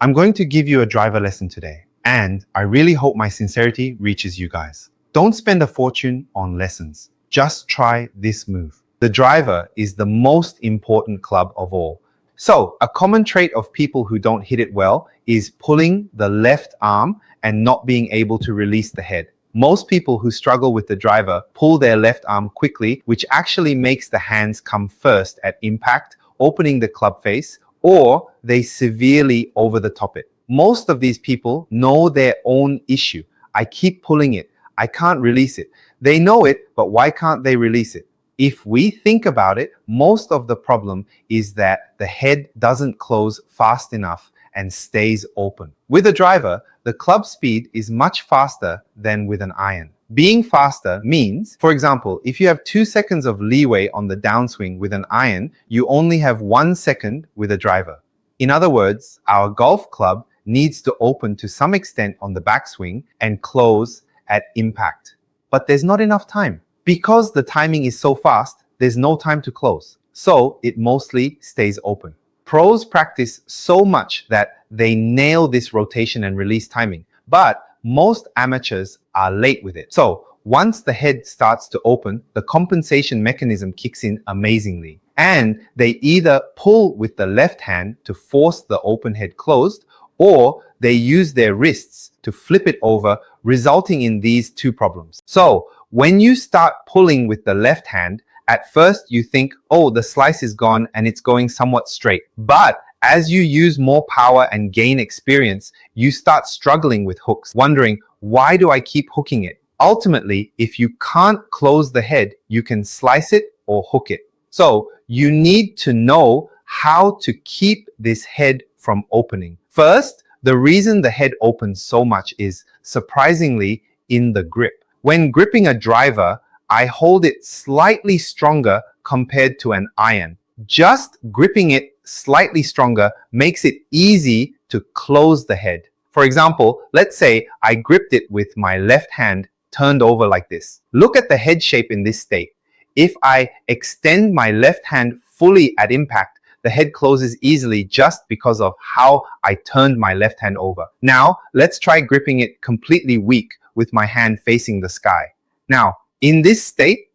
I'm going to give you a driver lesson today, and I really hope my sincerity reaches you guys. Don't spend a fortune on lessons. Just try this move. The driver is the most important club of all. So, a common trait of people who don't hit it well is pulling the left arm and not being able to release the head. Most people who struggle with the driver pull their left arm quickly, which actually makes the hands come first at impact, opening the club face, or they severely over the top it. Most of these people know their own issue. I keep pulling it. I can't release it. They know it, but why can't they release it? If we think about it, most of the problem is that the head doesn't close fast enough and stays open. With a driver, the club speed is much faster than with an iron. Being faster means, for example, if you have 2 seconds of leeway on the downswing with an iron, you only have 1 second with a driver. In other words, our golf club needs to open to some extent on the backswing and close at impact. But there's not enough time. Because the timing is so fast, there's no time to close. So it mostly stays open. Pros practice so much that they nail this rotation and release timing, but most amateurs are late with it. So once the head starts to open, the compensation mechanism kicks in amazingly. And they either pull with the left hand to force the open head closed, or they use their wrists to flip it over, resulting in these two problems. So when you start pulling with the left hand, at first you think, oh, the slice is gone and it's going somewhat straight. But as you use more power and gain experience, you start struggling with hooks, wondering, why do I keep hooking it? Ultimately, if you can't close the head, you can slice it or hook it. So you need to know how to keep this head from opening. First, the reason the head opens so much is surprisingly in the grip. When gripping a driver, I hold it slightly stronger compared to an iron. Just gripping it slightly stronger makes it easy to close the head. For example, let's say I gripped it with my left hand turned over like this. Look at the head shape in this state. If I extend my left hand fully at impact, the head closes easily just because of how I turned my left hand over. Now, let's try gripping it completely weak with my hand facing the sky. Now, in this state,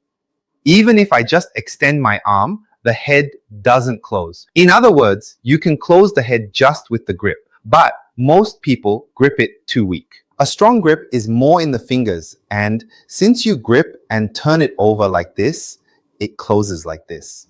even if I just extend my arm, the head doesn't close. In other words, you can close the head just with the grip, but most people grip it too weak. A strong grip is more in the fingers, and since you grip and turn it over like this, it closes like this.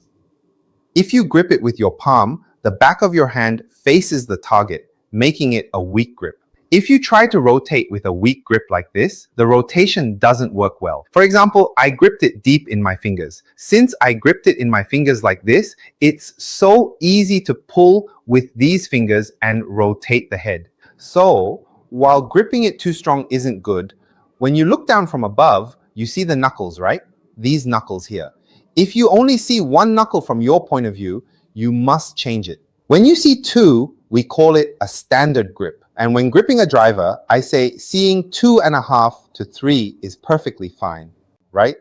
If you grip it with your palm, the back of your hand faces the target, making it a weak grip. If you try to rotate with a weak grip like this, the rotation doesn't work well. For example, I gripped it deep in my fingers. Since I gripped it in my fingers like this, it's so easy to pull with these fingers and rotate the head. So, while gripping it too strong isn't good, when you look down from above, you see the knuckles, right? These knuckles here. If you only see one knuckle from your point of view, you must change it. When you see two, we call it a standard grip. And when gripping a driver, I say seeing 2.5 to 3 is perfectly fine, right?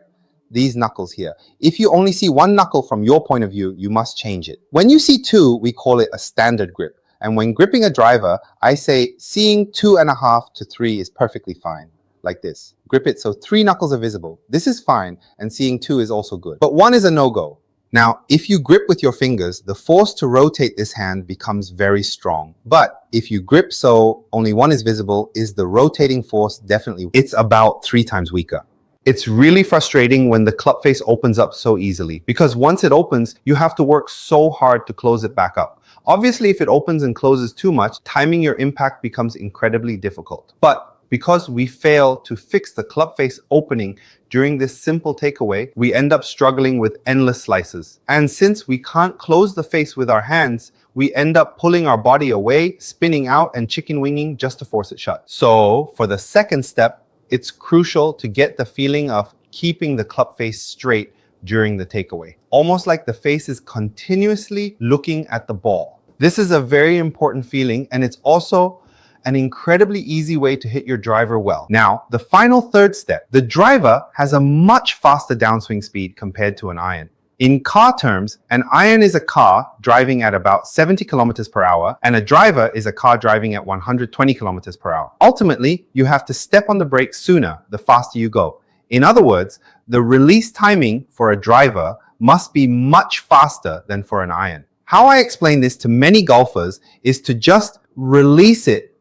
These knuckles here. If you only see one knuckle from your point of view, you must change it. When you see two, we call it a standard grip. And when gripping a driver, I say seeing 2.5 to 3 is perfectly fine, like this. Grip it so 3 knuckles are visible. This is fine, and seeing 2 is also good. But 1 is a no-go. Now, if you grip with your fingers, the force to rotate this hand becomes very strong. But if you grip so only 1 is visible, is the rotating force definitely? It's about 3 times weaker. It's really frustrating when the club face opens up so easily, because once it opens, you have to work so hard to close it back up. Obviously, if it opens and closes too much, timing your impact becomes incredibly difficult. But because we fail to fix the club face opening during this simple takeaway, we end up struggling with endless slices. And since we can't close the face with our hands, we end up pulling our body away, spinning out, and chicken winging just to force it shut. So for the second step, it's crucial to get the feeling of keeping the club face straight during the takeaway. Almost like the face is continuously looking at the ball. This is a very important feeling, and it's also an incredibly easy way to hit your driver well. Now, the final third step. The driver has a much faster downswing speed compared to an iron. In car terms, an iron is a car driving at about 70 kilometers per hour, and a driver is a car driving at 120 kilometers per hour. Ultimately, you have to step on the brake sooner the faster you go. In other words, the release timing for a driver must be much faster than for an iron. How I explain this to many golfers is to just release it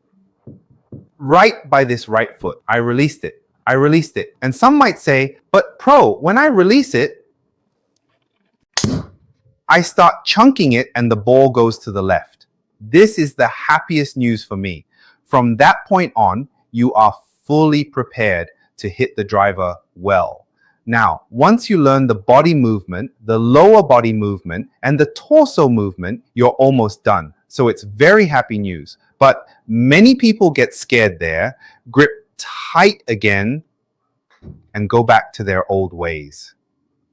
right by this right foot. I released it. I released it. And some might say, but pro, when I release it, I start chunking it and the ball goes to the left. This is the happiest news for me. From that point on, you are fully prepared to hit the driver well. Now, once you learn the body movement, the lower body movement, and the torso movement, you're almost done. So it's very happy news. But many people get scared there, grip tight again, and go back to their old ways.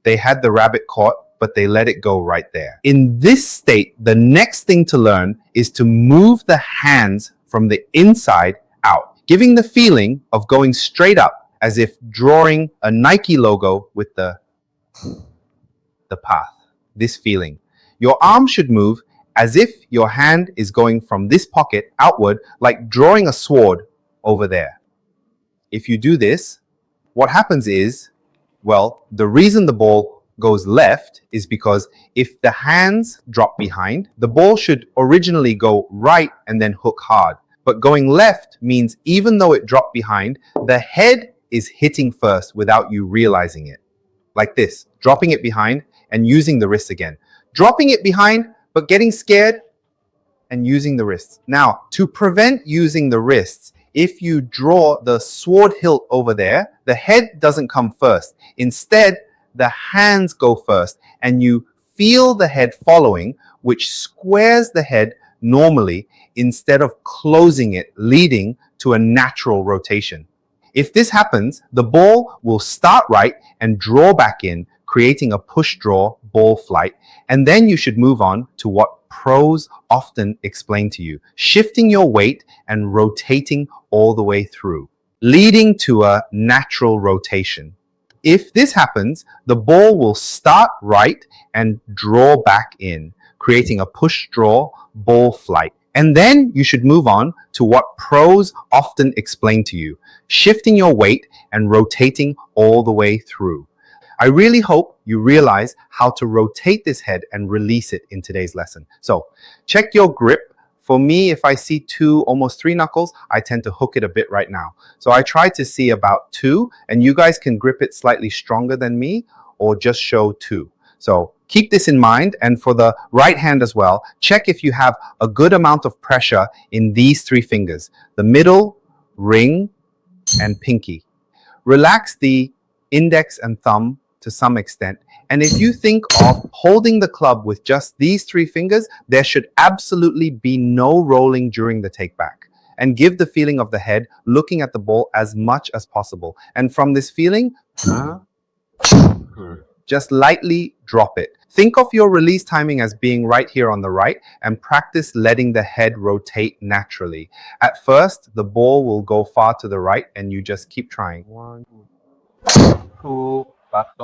They had the rabbit caught, but they let it go right there. In this state, the next thing to learn is to move the hands from the inside out, giving the feeling of going straight up as if drawing a Nike logo with the path. This feeling. Your arm should move as if your hand is going from this pocket outward, like drawing a sword over there. If you do this, what happens is, well, the reason the ball goes left is because if the hands drop behind, the ball should originally go right and then hook hard. But going left means even though it dropped behind, the head is hitting first without you realizing it. Like this, dropping it behind and using the wrists again. Dropping it behind, but getting scared and using the wrists. Now, to prevent using the wrists, if you draw the sword hilt over there, the head doesn't come first. Instead, the hands go first and you feel the head following, which squares the head normally instead of closing it, leading to a natural rotation. If this happens, the ball will start right and draw back in, creating a push-draw ball flight, and then you should move on to what pros often explain to you, shifting your weight and rotating all the way through, leading to a natural rotation. If this happens, the ball will start right and draw back in, creating a push-draw ball flight. And then you should move on to what pros often explain to you, shifting your weight and rotating all the way through. I really hope you realize how to rotate this head and release it in today's lesson. So check your grip. For me, if I see 2, almost 3 knuckles, I tend to hook it a bit right now. So I try to see about 2, and you guys can grip it slightly stronger than me or just show 2. So keep this in mind. And for the right hand as well, check if you have a good amount of pressure in these 3 fingers, the middle, ring, and pinky. Relax the index and thumb to some extent. And if you think of holding the club with just these 3 fingers, there should absolutely be no rolling during the take back. And give the feeling of the head looking at the ball as much as possible. And from this feeling, just lightly drop it. Think of your release timing as being right here on the right and practice letting the head rotate naturally. At first, the ball will go far to the right and you just keep trying. 1, 2,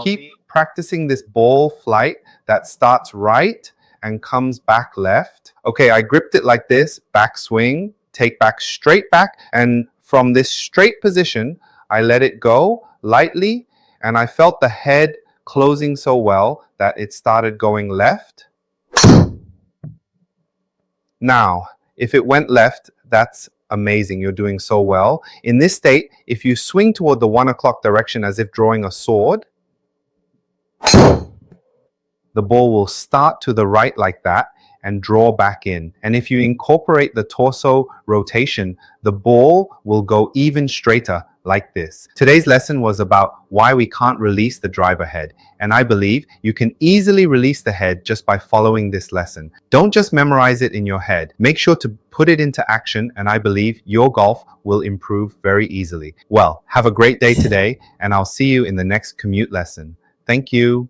keep practicing this ball flight that starts right and comes back left. Okay, I gripped it like this, back swing, take back straight back, and from this straight position, I let it go lightly, and I felt the head closing so well that it started going left. Now, if it went left, that's amazing. You're doing so well. In this state, if you swing toward the 1 o'clock direction as if drawing a sword, the ball will start to the right like that and draw back in. And if you incorporate the torso rotation, the ball will go even straighter like this. Today's lesson was about why we can't release the driver head. And I believe you can easily release the head just by following this lesson. Don't just memorize it in your head. Make sure to put it into action, and I believe your golf will improve very easily. Well, have a great day today, and I'll see you in the next commute lesson. Thank you.